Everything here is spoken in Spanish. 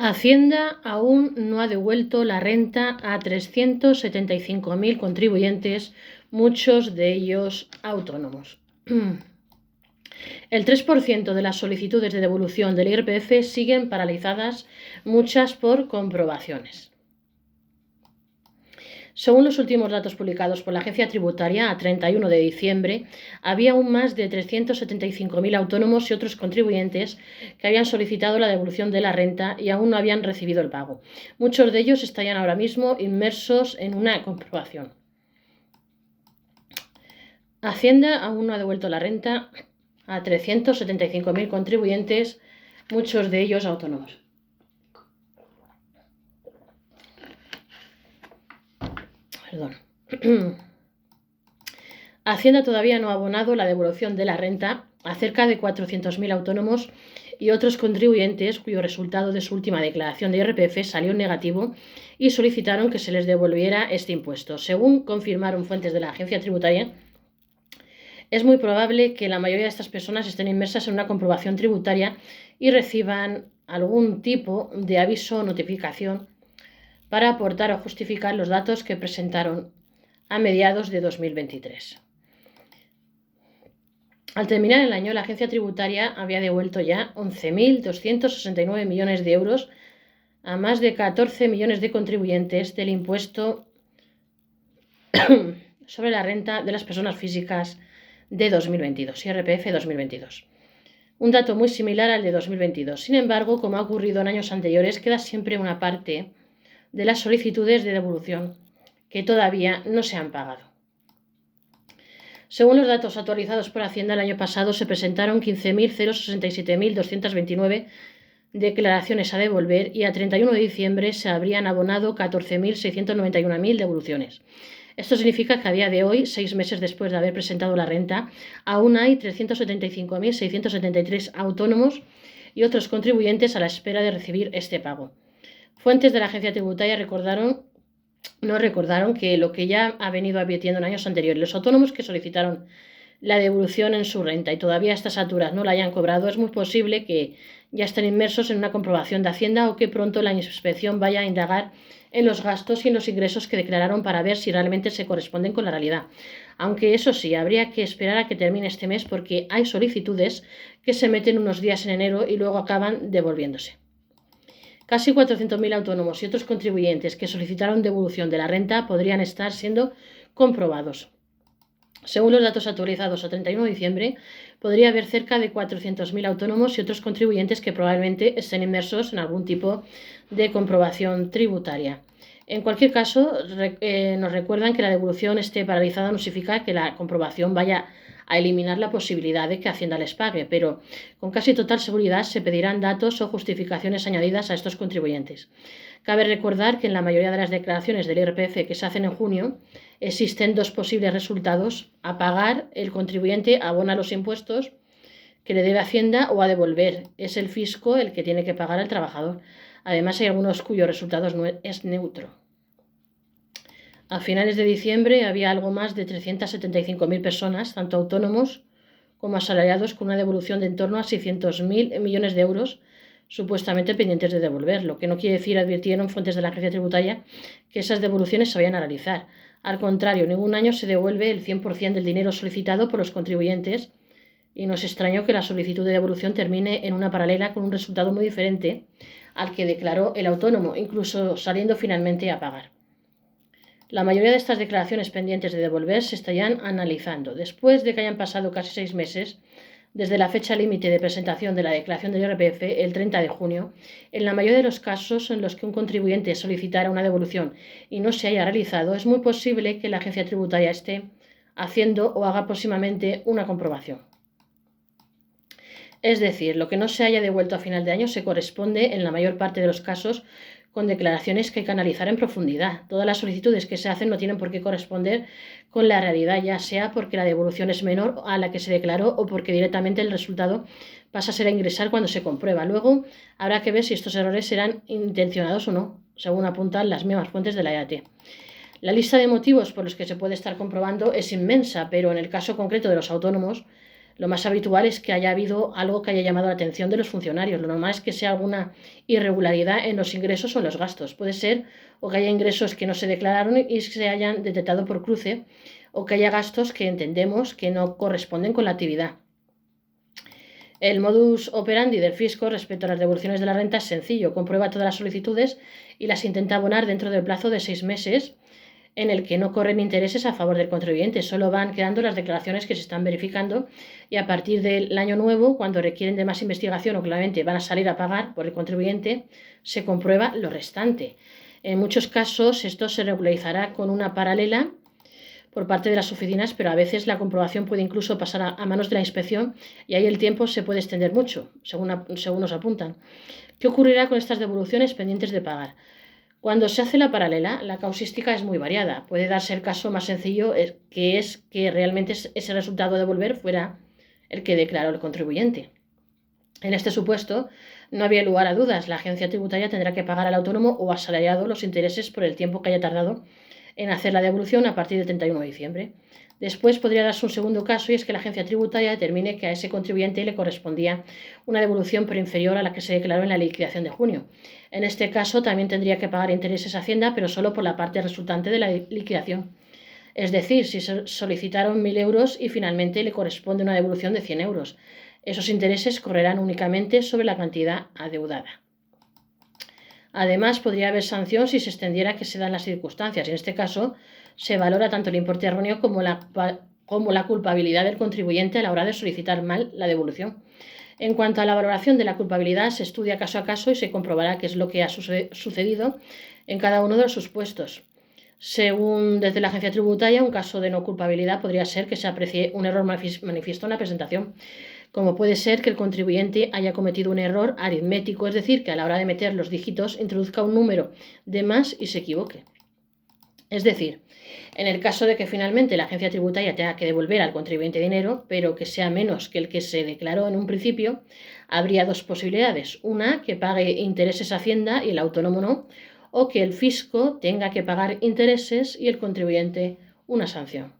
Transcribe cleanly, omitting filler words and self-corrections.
Hacienda aún no ha devuelto la renta a 375.000 contribuyentes, muchos de ellos autónomos. El 3% de las solicitudes de devolución del IRPF siguen paralizadas, muchas por comprobaciones. Según los últimos datos publicados por la Agencia Tributaria, a 31 de diciembre, había aún más de 375.000 autónomos y otros contribuyentes que habían solicitado la devolución de la renta y aún no habían recibido el pago. Muchos de ellos estarían ahora mismo inmersos en una comprobación. Hacienda aún no ha devuelto la renta a 375.000 contribuyentes, muchos de ellos autónomos. Hacienda todavía no ha abonado la devolución de la renta a cerca de 400.000 autónomos y otros contribuyentes cuyo resultado de su última declaración de IRPF salió negativo y solicitaron que se les devolviera este impuesto. Según confirmaron fuentes de la agencia tributaria, es muy probable que la mayoría de estas personas estén inmersas en una comprobación tributaria y reciban algún tipo de aviso o notificación para aportar o justificar los datos que presentaron a mediados de 2023. Al terminar el año, la agencia tributaria había devuelto ya 11.269 millones de euros a más de 14 millones de contribuyentes del impuesto sobre la renta de las personas físicas de 2022, IRPF 2022. Un dato muy similar al de 2022. Sin embargo, como ha ocurrido en años anteriores, queda siempre una parte de las solicitudes de devolución que todavía no se han pagado. Según los datos actualizados por Hacienda, el año pasado se presentaron 15.067.229 declaraciones a devolver y a 31 de diciembre se habrían abonado 14.691.000 devoluciones. Esto significa que a día de hoy, 6 meses después de haber presentado la renta, aún hay 375.673 autónomos y otros contribuyentes a la espera de recibir este pago. Fuentes de la agencia tributaria no recordaron que lo que ya ha venido advirtiendo en años anteriores, los autónomos que solicitaron la devolución en su renta y todavía a estas alturas no la hayan cobrado, es muy posible que ya estén inmersos en una comprobación de Hacienda o que pronto la inspección vaya a indagar en los gastos y en los ingresos que declararon para ver si realmente se corresponden con la realidad. Aunque eso sí, habría que esperar a que termine este mes porque hay solicitudes que se meten unos días en enero y luego acaban devolviéndose. Casi 400.000 autónomos y otros contribuyentes que solicitaron devolución de la renta podrían estar siendo comprobados. Según los datos actualizados a 31 de diciembre, podría haber cerca de 400.000 autónomos y otros contribuyentes que probablemente estén inmersos en algún tipo de comprobación tributaria. En cualquier caso, nos recuerdan que la devolución esté paralizada no significa que la comprobación vaya a eliminar la posibilidad de que Hacienda les pague, pero con casi total seguridad se pedirán datos o justificaciones añadidas a estos contribuyentes. Cabe recordar que en la mayoría de las declaraciones del IRPF que se hacen en junio existen dos posibles resultados: a pagar, el contribuyente abona los impuestos que le debe Hacienda, o a devolver, es el fisco el que tiene que pagar al trabajador. Además, hay algunos cuyos resultados es neutro. A finales de diciembre había algo más de 375.000 personas, tanto autónomos como asalariados, con una devolución de en torno a 600.000 millones de euros supuestamente pendientes de devolver, lo que no quiere decir, advirtieron fuentes de la agencia tributaria, que esas devoluciones se vayan a realizar. Al contrario, ningún año se devuelve el 100% del dinero solicitado por los contribuyentes y no es extraño que la solicitud de devolución termine en una paralela con un resultado muy diferente al que declaró el autónomo, incluso saliendo finalmente a pagar. La mayoría de estas declaraciones pendientes de devolver se estarían analizando. Después de que hayan pasado casi 6 meses desde la fecha límite de presentación de la declaración del IRPF, el 30 de junio, en la mayoría de los casos en los que un contribuyente solicitara una devolución y no se haya realizado, es muy posible que la agencia tributaria esté haciendo o haga próximamente una comprobación. Es decir, lo que no se haya devuelto a final de año se corresponde, en la mayor parte de los casos, con declaraciones que hay que analizar en profundidad. Todas las solicitudes que se hacen no tienen por qué corresponder con la realidad, ya sea porque la devolución es menor a la que se declaró o porque directamente el resultado pasa a ser a ingresar cuando se comprueba. Luego habrá que ver si estos errores serán intencionados o no, según apuntan las mismas fuentes de la EAT. La lista de motivos por los que se puede estar comprobando es inmensa, pero en el caso concreto de los autónomos, Lo más habitual es que haya habido algo que haya llamado la atención de los funcionarios. Lo normal es que sea alguna irregularidad en los ingresos o en los gastos. Puede ser o que haya ingresos que no se declararon y se hayan detectado por cruce, o que haya gastos que entendemos que no corresponden con la actividad. El modus operandi del fisco respecto a las devoluciones de la renta es sencillo. Comprueba todas las solicitudes y las intenta abonar dentro del plazo de 6 meses en el que no corren intereses a favor del contribuyente. Solo van quedando las declaraciones que se están verificando, y a partir del año nuevo, cuando requieren de más investigación o claramente van a salir a pagar por el contribuyente, se comprueba lo restante. En muchos casos esto se regularizará con una paralela por parte de las oficinas, pero a veces la comprobación puede incluso pasar a manos de la inspección, y ahí el tiempo se puede extender mucho, según nos apuntan. ¿Qué ocurrirá con estas devoluciones pendientes de pagar? Cuando se hace la paralela, la causística es muy variada. Puede darse el caso más sencillo, que es que realmente ese resultado a devolver fuera el que declaró el contribuyente. En este supuesto, no había lugar a dudas. La agencia tributaria tendrá que pagar al autónomo o asalariado los intereses por el tiempo que haya tardado en hacer la devolución a partir del 31 de diciembre. Después podría darse un segundo caso, y es que la agencia tributaria determine que a ese contribuyente le correspondía una devolución pero inferior a la que se declaró en la liquidación de junio. En este caso también tendría que pagar intereses a Hacienda, pero solo por la parte resultante de la liquidación. Es decir, si se solicitaron 1.000 euros y finalmente le corresponde una devolución de 100 euros, esos intereses correrán únicamente sobre la cantidad adeudada. Además, podría haber sanción si se extendiera que se dan las circunstancias. En este caso, se valora tanto el importe erróneo como la culpabilidad del contribuyente a la hora de solicitar mal la devolución. En cuanto a la valoración de la culpabilidad, se estudia caso a caso y se comprobará qué es lo que ha sucedido en cada uno de los supuestos. Según desde la agencia tributaria, un caso de no culpabilidad podría ser que se aprecie un error manifiesto en la presentación, como puede ser que el contribuyente haya cometido un error aritmético, es decir, que a la hora de meter los dígitos introduzca un número de más y se equivoque. Es decir, en el caso de que finalmente la agencia tributaria tenga que devolver al contribuyente dinero, pero que sea menos que el que se declaró en un principio, habría dos posibilidades. Una, que pague intereses a Hacienda y el autónomo no, o que el fisco tenga que pagar intereses y el contribuyente una sanción.